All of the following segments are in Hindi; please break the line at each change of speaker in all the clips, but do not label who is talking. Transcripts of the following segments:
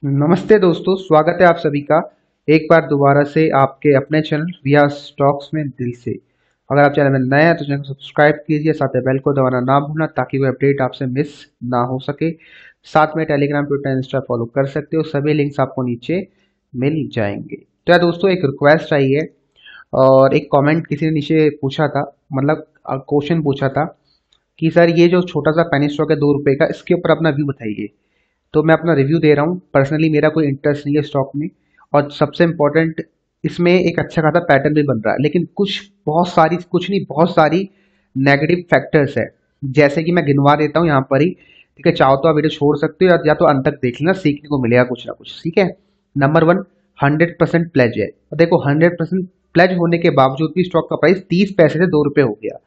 नमस्ते दोस्तों, स्वागत है आप सभी का एक बार दोबारा से आपके अपने चैनल विया स्टॉक्स में दिल से। अगर आप चैनल में नए हैं तो चैनल को सब्सक्राइब कीजिए, साथ ही बेल को दबाना ना भूलना ताकि कोई अपडेट आपसे मिस ना हो सके। साथ में टेलीग्राम, ट्विटर, इंस्टा फॉलो कर सकते हो, सभी लिंक्स आपको नीचे मिल जाएंगे। तो यार दोस्तों, एक रिक्वेस्ट आई है और एक कॉमेंट किसी ने नीचे पूछा था, मतलब क्वेश्चन पूछा था कि सर ये जो छोटा सा पेनी स्टॉक है 2 रुपए का, इसके ऊपर अपना व्यू बताइए। तो मैं अपना रिव्यू दे रहा हूँ। पर्सनली मेरा कोई इंटरेस्ट नहीं है स्टॉक में, और सबसे इम्पोर्टेंट इसमें एक अच्छा खासा पैटर्न भी बन रहा है, लेकिन कुछ नहीं, बहुत सारी नेगेटिव फैक्टर्स है। जैसे कि मैं गिनवा देता हूँ यहाँ पर ही, ठीक है। चाहो तो आप वीडियो छोड़ सकते हो या तो अंत तक देख लेना, सीखने को मिलेगा कुछ ना कुछ, ठीक है। नंबर 1, 100% प्लेज है। और देखो 100% प्लेज होने के बावजूद भी स्टॉक का प्राइस 30 पैसे से 2 रुपए हो गया।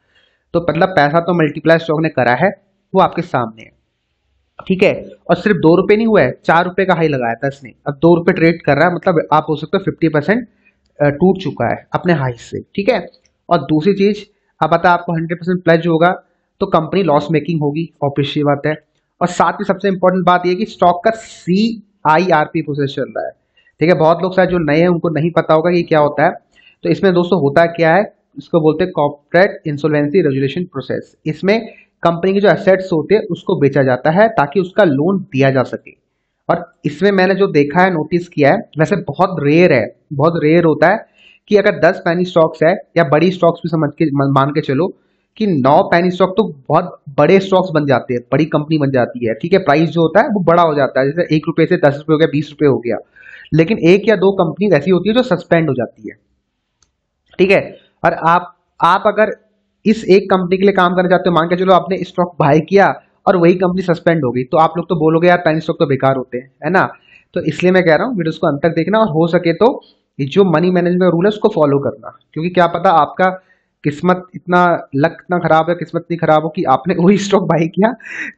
तो मतलब पैसा तो मल्टीप्लाई स्टॉक ने करा है, वो आपके सामने है, ठीक है। और सिर्फ 2 रुपए नहीं हुआ है, 4 रुपए का हाई लगाया था इसने, अब 2 रुपए ट्रेड कर रहा है, मतलब आप हो सकते हो 50% टूट चुका है अपने हाई से, ठीक है। और दूसरी चीज, अब बता आपको 100% प्लेज होगा तो कंपनी लॉस मेकिंग होगी, ऑब्वियस सी बात है। और साथ ही सबसे इंपॉर्टेंट बात यह कि स्टॉक का CIRP प्रोसेस चल रहा है, ठीक है। बहुत लोग शायद जो नए हैं उनको नहीं पता होगा कि क्या होता है। तो इसमें दोस्तों होता क्या है, इसको बोलते हैं कॉर्पोरेट इंसॉल्वेंसी रेजुलेशन प्रोसेस। इसमें कंपनी के जो एसेट्स होते हैं उसको बेचा जाता है ताकि उसका लोन दिया जा सके। और इसमें मैंने जो देखा है, नोटिस किया है, वैसे बहुत रेयर है, बहुत रेयर होता है कि अगर 10 पैनी स्टॉक्स है या बड़ी स्टॉक्स भी समझ के मान के चलो कि 9 पैनी स्टॉक तो बहुत बड़े स्टॉक्स बन जाते हैं, बड़ी कंपनी बन जाती है, ठीक है। प्राइस जो होता है वो बड़ा हो जाता है, जैसे 1 रुपए से 10 रुपए हो गया, 20 रुपए हो गया। लेकिन एक या दो कंपनी ऐसी होती है जो सस्पेंड हो जाती है, ठीक है। और आप अगर इस एक कंपनी के लिए काम करना चाहते हो, मान के चलो आपने स्टॉक बाय किया और वही कंपनी सस्पेंड हो गई, तो आप लोग तो बोलोगे यार पैनी स्टॉक तो बेकार होते हैं, है ना। तो इसलिए मैं कह रहा हूँ वीडियोस को अंत तक देखना, और हो सके तो ये जो मनी मैनेजमेंट का रूल है उसको फॉलो करना, क्योंकि क्या पता आपका किस्मत इतना, लक इतना खराब है, किस्मत इतनी खराब हो कि आपने वही स्टॉक बाय किया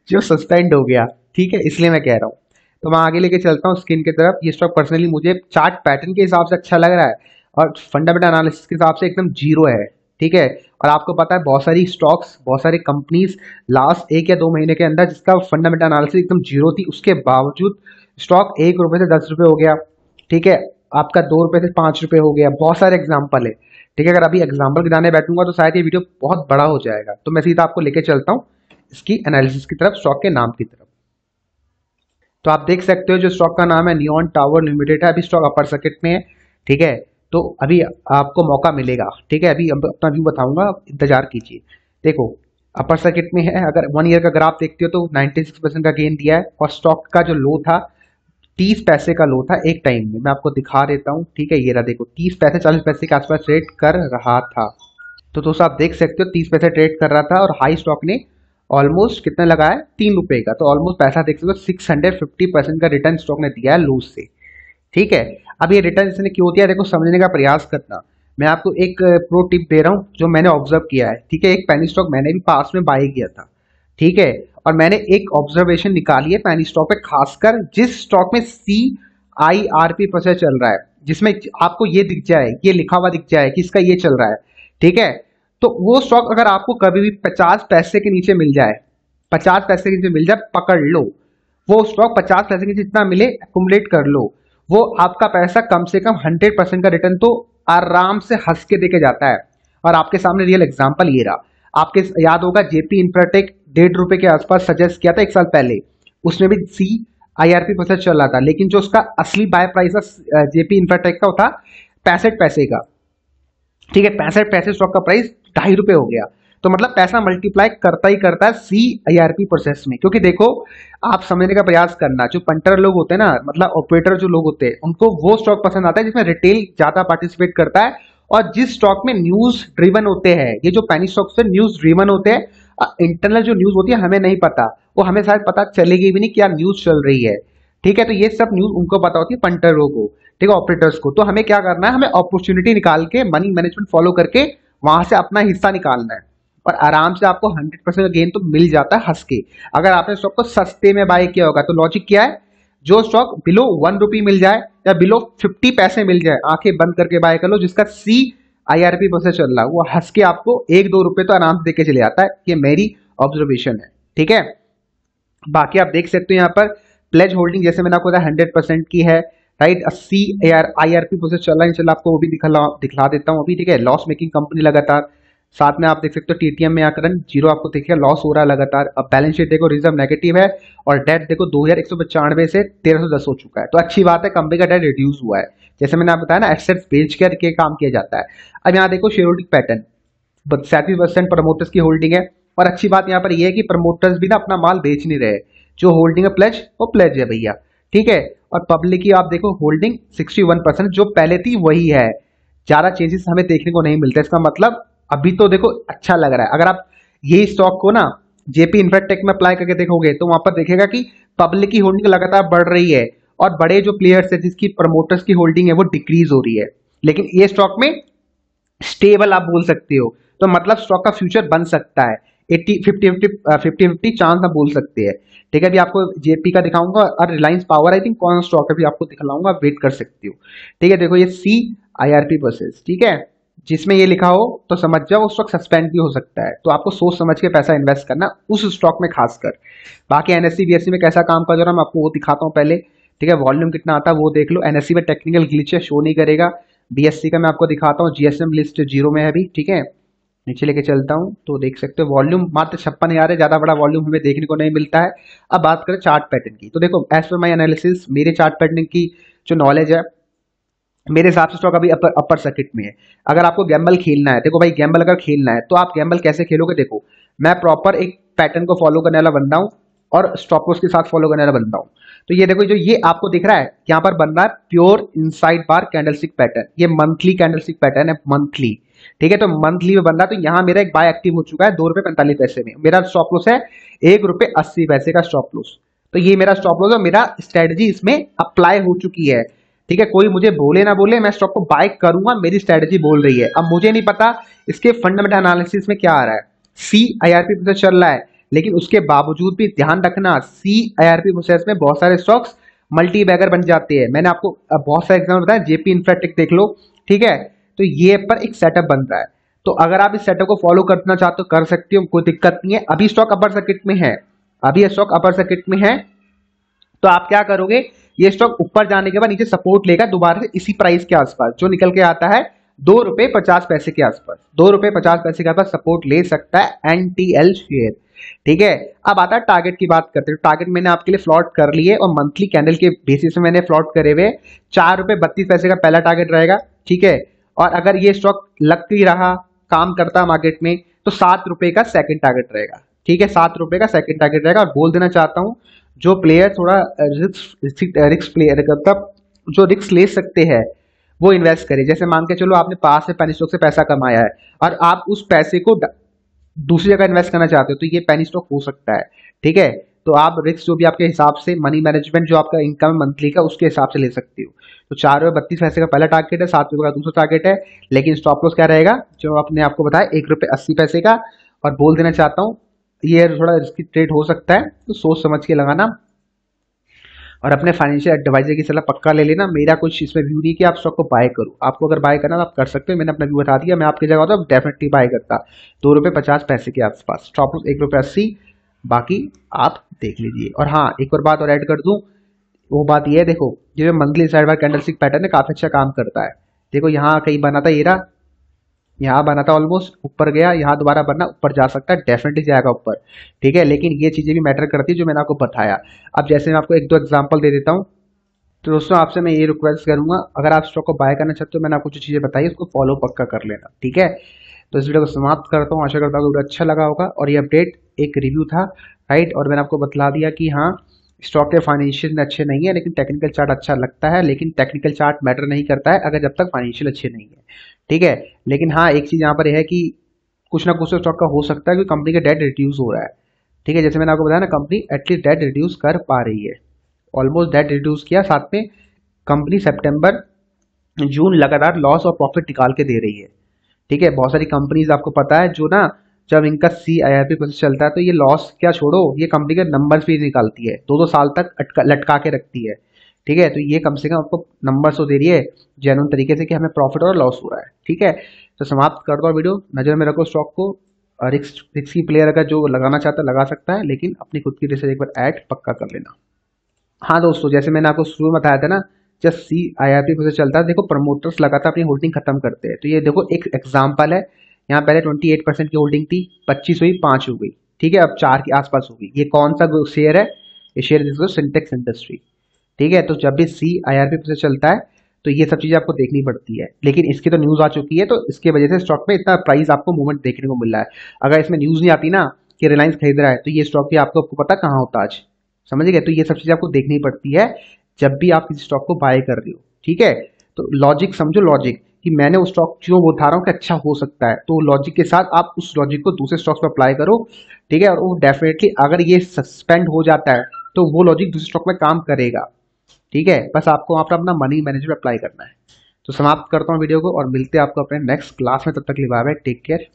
जो सस्पेंड हो गया, ठीक है। इसलिए मैं कह रहा हूँ। तो मैं आगे लेके चलता हूँ स्क्रीन की तरफ। ये स्टॉक पर्सनली मुझे चार्ट पैटर्न के हिसाब से अच्छा लग रहा है, और फंडामेंटल एनालिसिस के हिसाब से एकदम जीरो है, ठीक है। और आपको पता है बहुत सारी स्टॉक्स, बहुत सारी कंपनीज लास्ट 1 या 2 महीने के अंदर जिसका फंडामेंटल एनालिसिस एकदम जीरो थी, उसके बावजूद स्टॉक 1 रुपए से 10 रुपए हो गया, ठीक है। आपका 2 रुपए से 5 रुपए हो गया, बहुत सारे एग्जाम्पल है, ठीक है। अगर अभी एग्जाम्पल गिनाने बैठूंगा तो शायद ये वीडियो बहुत बड़ा हो जाएगा, तो मैं सीधा आपको लेके चलता हूँ इसकी एनालिसिस की तरफ, स्टॉक के नाम की तरफ। तो आप देख सकते हो जो स्टॉक का नाम है नियॉन टावर लिमिटेड है। अभी स्टॉक अपर सर्किट में है, ठीक है। तो अभी आपको मौका मिलेगा, ठीक है। अभी अपना व्यू बताऊंगा, इंतजार कीजिए। देखो अपर सर्किट में है, अगर 1 ईयर का ग्राफ देखते हो तो 96% का गेन दिया है, और स्टॉक का जो लो था 30 पैसे का लो था एक टाइम में, मैं आपको दिखा देता हूँ, ठीक है। ये रहा, देखो 30 पैसे 40 पैसे के आसपास ट्रेड कर रहा था। तो दोस्तों आप देख सकते हो 30 पैसे ट्रेड कर रहा था, और हाई स्टॉक ने ऑलमोस्ट कितना लगाया, 3 रुपए का। तो ऑलमोस्ट पैसा देख सकते हो 650% का रिटर्न स्टॉक ने दिया है लूज से, ठीक है। अब ये रिटर्न इसने क्यों दिया, देखो समझने का प्रयास करना। मैं आपको एक प्रो टिप दे रहा हूँ जो मैंने ऑब्जर्व किया है, ठीक है। एक पैनी स्टॉक मैंने भी पास में बाय किया था, ठीक है। और मैंने एक ऑब्जर्वेशन निकाली है पैनी स्टॉक पे, खासकर जिस स्टॉक में CIRP प्रोसेस चल रहा है, जिसमें आपको ये दिख जाए, ये लिखा हुआ दिख जाए कि इसका ये चल रहा है, ठीक है। तो वो स्टॉक अगर आपको कभी भी 50 पैसे के नीचे मिल जाए, 50 पैसे के नीचे मिल जाए, पकड़ लो। वो स्टॉक 50 पैसे के नीचे जितना मिले एक्युमुलेट कर लो, वो आपका पैसा कम से कम 100% का रिटर्न तो आराम से हंस के देके जाता है। और आपके सामने रियल एग्जांपल ये रहा। आपके याद होगा जेपी इंफ्राटेक 1.5 रुपए के आसपास सजेस्ट किया था 1 साल पहले, उसमें भी CIRP प्रोसेस चल रहा था, लेकिन जो उसका असली बाय प्राइस था जेपी इंफ्राटेक का, वो था 65 पैसे का, ठीक है। 65 पैसे स्टॉक का प्राइस 2.5 रुपए हो गया। तो मतलब पैसा मल्टीप्लाई करता ही करता है CIRP प्रोसेस में, क्योंकि देखो आप समझने का प्रयास करना, जो पंटर लोग होते हैं ना, मतलब ऑपरेटर जो लोग होते हैं, उनको वो स्टॉक पसंद आता है जिसमें रिटेल ज्यादा पार्टिसिपेट करता है, और जिस स्टॉक में न्यूज ड्रिवन होते हैं। ये जो पैनी स्टॉक से न्यूज ड्रिवन होते हैं, इंटरनल जो न्यूज होती है हमें नहीं पता, वो हमें शायद पता चलेगी भी नहीं क्या न्यूज चल रही है, ठीक है। तो ये सब न्यूज उनको पता होती है, पंटरों को, ठीक है, ऑपरेटर्स को। तो हमें क्या करना है, हमें अपॉर्चुनिटी निकाल के मनी मैनेजमेंट फॉलो करके वहां से अपना हिस्सा निकालना है, और आराम से आपको 100% का गेन तो मिल जाता है हंस के। अगर आपने स्टॉक को सस्ते में बाय किया होगा तो लॉजिक क्या है, जो स्टॉक बिलो 1 रुपी मिल जाए या बिलो 50 पैसे मिल जाए, आंखें बंद करके बाय कर लो, जिसका CIRP प्रोसेस चल रहा है, वो हंस के आपको 1-2 रुपए तो आराम से देके चले जाता है। ये मेरी ऑब्जर्वेशन है, ठीक है। बाकी आप देख सकते हो यहाँ पर प्लेज होल्डिंग जैसे मैंने आपको बताया 100% की है, राइट। सी IRP प्रोसेस चल रहा है, चलो आपको वो भी दिखला देता हूँ अभी, ठीक है। लॉस मेकिंग कंपनी लगातार, साथ में आप देख सकते हो TTM में आकर जीरो आपको देखिए लॉस हो रहा है लगातार। अब बैलेंस शीट देखो, रिजर्व नेगेटिव है और डेट देखो 2195 से 1310 हो चुका है, तो अच्छी बात है, कंपनी का डेट रिड्यूस हुआ है। जैसे मैंने आपको बताया ना, एसेट्स बेच करके काम किया जाता है। अब यहाँ देखो शेयर होल्डिंग पैटर्न, 37% प्रमोटर्स की होल्डिंग है, और अच्छी बात यहाँ पर यह है कि प्रमोटर्स भी ना अपना माल बेच नहीं रहे, जो होल्डिंग है प्लेज वो प्लेज है भैया, ठीक है। और पब्लिक की आप देखो होल्डिंग 61%, जो पहले थी वही है, ज्यादा चेंजेस हमें देखने को नहीं मिलते। इसका मतलब अभी तो देखो अच्छा लग रहा है। अगर आप यही स्टॉक को ना जेपी इन्फ्राटेक में अप्लाई करके देखोगे तो वहां पर देखेगा कि पब्लिक की होल्डिंग लगातार बढ़ रही है और बड़े जो प्लेयर्स है जिसकी प्रमोटर्स की होल्डिंग है वो डिक्रीज हो रही है, लेकिन ये स्टॉक में स्टेबल आप बोल सकते हो। तो मतलब स्टॉक का फ्यूचर बन सकता है, 50-50 चांस आप बोल सकते हैं, ठीक है। अभी आपको जेपी का दिखाऊंगा और रिलायंस पावर आई थिंक कौन स्टॉक है भी आपको दिखलाऊंगा, वेट कर सकते हो, ठीक है। देखो ये CIRP बसेस, ठीक है, जिसमें ये लिखा हो तो समझ जाओ उस वक्त सस्पेंड भी हो सकता है, तो आपको सोच समझ के पैसा इन्वेस्ट करना उस स्टॉक में खासकर। बाकी NSE BSE में कैसा काम कर रहा है मैं आपको वो दिखाता हूँ पहले, ठीक है। वॉल्यूम कितना आता है वो देख लो। NSE में टेक्निकल ग्लिच है, शो नहीं करेगा। BSE का मैं आपको दिखाता हूँ, GSM लिस्ट 0 में है अभी, ठीक है। नीचे लेके चलता हूँ तो देख सकते हो वॉल्यूम मात्र 56,000 है, ज्यादा बड़ा वॉल्यूम हमें देखने को नहीं मिलता है। अब बात करें चार्ट पैटर्न की, तो देखो एज पर माई एनालिसिस, मेरे चार्ट पैटर्न की जो नॉलेज है, मेरे हिसाब से स्टॉक अभी अपर सर्किट में है। अगर आपको गैम्बल खेलना है, देखो भाई गैम्बल अगर खेलना है तो आप गैम्बल कैसे खेलोगे, देखो मैं प्रॉपर एक पैटर्न को फॉलो करने वाला बंदा हूँ और स्टॉप लॉस के साथ फॉलो करने वाला बंदा हूँ। तो ये देखो, जो ये आपको दिख रहा है यहाँ पर बन रहा है प्योर इनसाइड बार कैंडलस्टिक पैटर्न, ये मंथली कैंडलस्टिक पैटर्न है, मंथली, ठीक है। तो मंथली में बन रहा है, तो यहाँ मेरा एक बाय एक्टिव हो चुका है 2 रुपए 45 पैसे में। मेरा स्टॉप लॉस है 1 रुपए 80 पैसे का स्टॉप लॉस, तो ये मेरा स्टॉप लॉस है, मेरा स्ट्रेटजी इसमें अप्लाई हो चुकी है, ठीक है। कोई मुझे बोले ना बोले, मैं स्टॉक को बाय करूंगा, मेरी स्ट्रेटजी बोल रही है। अब मुझे नहीं पता इसके फंडामेंटल एनालिसिस में क्या आ रहा है, CIRP प्रोसेस चल रहा है, लेकिन उसके बावजूद भी ध्यान रखना CIRP प्रोसेस में बहुत सारे स्टॉक्स मल्टी बैगर बन जाते हैं। मैंने आपको बहुत सारे एग्जाम्पल बताया, जेपी इन्फ्राटेक देख लो, ठीक है। तो ये पर एक सेटअप बन रहा है, तो अगर आप इस सेटअप को फॉलो करना चाहते हो कर सकते हो, कोई दिक्कत नहीं है। अभी स्टॉक अपर सर्किट में है, अभी स्टॉक अपर सर्किट में है, तो आप क्या करोगे, ये स्टॉक ऊपर जाने के बाद नीचे सपोर्ट लेगा दोबारा से इसी प्राइस के आसपास, जो निकल के आता है 2 रुपए 50 पैसे के आसपास, 2 रुपए 50 पैसे के आसपास सपोर्ट ले सकता है NTL शेयर, ठीक है। अब आता है टारगेट की बात करते हैं। टारगेट मैंने आपके लिए फ्लॉट कर लिए और मंथली कैंडल के बेसिस में मैंने फ्लॉट करे हुए 4 रुपए 32 पैसे का पहला टारगेट रहेगा, ठीक है। और अगर ये स्टॉक लग ही रहा, काम करता मार्केट में, तो 7 रुपए का सेकंड टारगेट रहेगा, ठीक है। 7 रुपए का सेकंड टारगेट रहेगा। और बोल देना चाहता हूं, जो प्लेयर थोड़ा रिस्क प्लेयर मतलब जो रिस्क ले सकते हैं वो इन्वेस्ट करे। जैसे मान के चलो आपने पास से पेनी स्टॉक से पैसा कमाया है और आप उस पैसे को दूसरी जगह इन्वेस्ट करना चाहते हो, तो ये पेनी स्टॉक हो सकता है, ठीक है। तो आप रिस्क जो भी आपके हिसाब से, मनी मैनेजमेंट जो आपका इनकम मंथली का, उसके हिसाब से ले सकते हो। तो 4 रुपए 32 पैसे का पहला टारगेट है, 7 रुपए का दूसरा टारगेट है, लेकिन स्टॉप लॉस क्या रहेगा जो आपने आपको बताया 1 रुपए 80 पैसे का। और बोल देना चाहता हूँ ये थोड़ा रिस्की ट्रेड हो सकता है, तो सोच समझ के लगाना और अपने फाइनेंशियल एडवाइजर की सलाह पक्का ले लेना। मेरा कुछ इसमें व्यू नहीं कि आप स्टॉक को बाय करो, आपको अगर बाय करना तो आप कर सकते हो, मैंने अपना व्यू बता दिया। मैं आपकी जगह होता डेफिनेटली बाय करता 2 रुपए 50 पैसे के आसपास, स्टॉप लॉस 1 रुपए 80, बाकी आप देख लीजिए। और हाँ, एक और बात और ऐड कर दूं, वो बात ये है, देखो जो monthly side by candlestick pattern है काफी अच्छा काम करता है। देखो यहाँ कहीं बना था, ये रहा, यहाँ बना था ऑलमोस्ट, ऊपर गया, यहाँ दोबारा बनना, ऊपर जा सकता है, डेफिनेटली जाएगा ऊपर, ठीक है। लेकिन ये चीजें भी मैटर करती है जो मैंने आपको बताया। अब जैसे मैं आपको 1-2 एग्जांपल दे देता हूँ, तो दोस्तों आपसे मैं ये रिक्वेस्ट करूंगा, अगर आप स्टॉक को बाय करना चाहते हो, मैंने आपको जो चीजें बताई उसको फॉलो पक्का कर लेना, ठीक है। तो इस वीडियो को समाप्त करता हूँ, आशा करता हूँ वीडियो अच्छा लगा होगा। और ये अपडेट एक रिव्यू था, राइट, और मैंने आपको बतला दिया कि हाँ स्टॉक के फाइनेंशियल अच्छे नहीं है, लेकिन टेक्निकल चार्ट अच्छा लगता है, लेकिन टेक्निकल चार्ट मैटर नहीं करता है अगर जब तक फाइनेंशियल अच्छे नहीं है, ठीक है। लेकिन हाँ एक चीज यहाँ पर यह है कि कुछ ना कुछ तो स्टॉक का हो सकता है कि कंपनी का डेट रिड्यूस हो रहा है, ठीक है। जैसे मैंने आपको बताया ना, कंपनी एटलीस्ट डेट रिड्यूस कर पा रही है, ऑलमोस्ट डेट रिड्यूस किया, साथ में कंपनी सितंबर जून लगातार लॉस और प्रॉफिट निकाल के दे रही है, ठीक है। बहुत सारी कंपनीज आपको पता है जो ना जब इनका CIRP प्रोसेस चलता है तो ये लॉस क्या छोड़ो, ये कंपनी के नंबर्स भी निकालती है, 2-2 साल तक लटका के रखती है, ठीक है। तो ये कम से कम आपको नंबर्स तो दे रही है जेन्युइन तरीके से कि हमें प्रॉफिट और लॉस हो रहा है, ठीक है। तो समाप्त कर दो वीडियो, नजर में रखो स्टॉक को, रिस्की प्लेयर अगर जो लगाना चाहता है लगा सकता है, लेकिन अपनी खुद की रिसर्च एक बार ऐड पक्का कर लेना। हाँ दोस्तों, जैसे मैंने आपको शुरू में बताया था ना, जब CIRP प्रोसेस चलता है, देखो प्रमोटर्स लगातार अपनी होल्डिंग खत्म करते हैं। तो ये देखो एक एग्जांपल है, यहाँ पहले 28% की होल्डिंग थी, 25 हुई, 5 हो गई, ठीक है, अब 4 के आसपास होगी। ये कौन सा शेयर है? ये शेयर जिसको सिंटेक्स इंडस्ट्री, ठीक है। तो जब भी CIRP प्रोसेस चलता है तो ये सब चीजें आपको देखनी पड़ती है, लेकिन इसकी तो न्यूज आ चुकी है, तो इसके वजह से स्टॉक में इतना प्राइस आपको मूवमेंट देखने को मिल रहा है। अगर इसमें न्यूज नहीं आती ना कि रिलायंस खरीद रहा है, तो ये स्टॉक भी आपको पता कहाँ होता आज, समझ गए? तो ये सब चीजें आपको देखनी पड़ती है जब भी आप किसी स्टॉक को बाय कर रहे हो, ठीक है। तो लॉजिक समझो, लॉजिक कि मैंने वो स्टॉक क्यों बता रहा हूँ कि अच्छा हो सकता है, तो लॉजिक के साथ आप उस लॉजिक को दूसरे स्टॉक्स पर अप्लाई करो, ठीक है। और वो डेफिनेटली अगर ये सस्पेंड हो जाता है तो वो लॉजिक दूसरे स्टॉक में काम करेगा, ठीक है। बस आपको वहां पर अपना मनी मैनेजमेंट अप्लाई करना है। तो समाप्त करता हूँ वीडियो को और मिलते हैं आपको अपने नेक्स्ट क्लास में। तब तक के लिए बाय बाय, टेक केयर।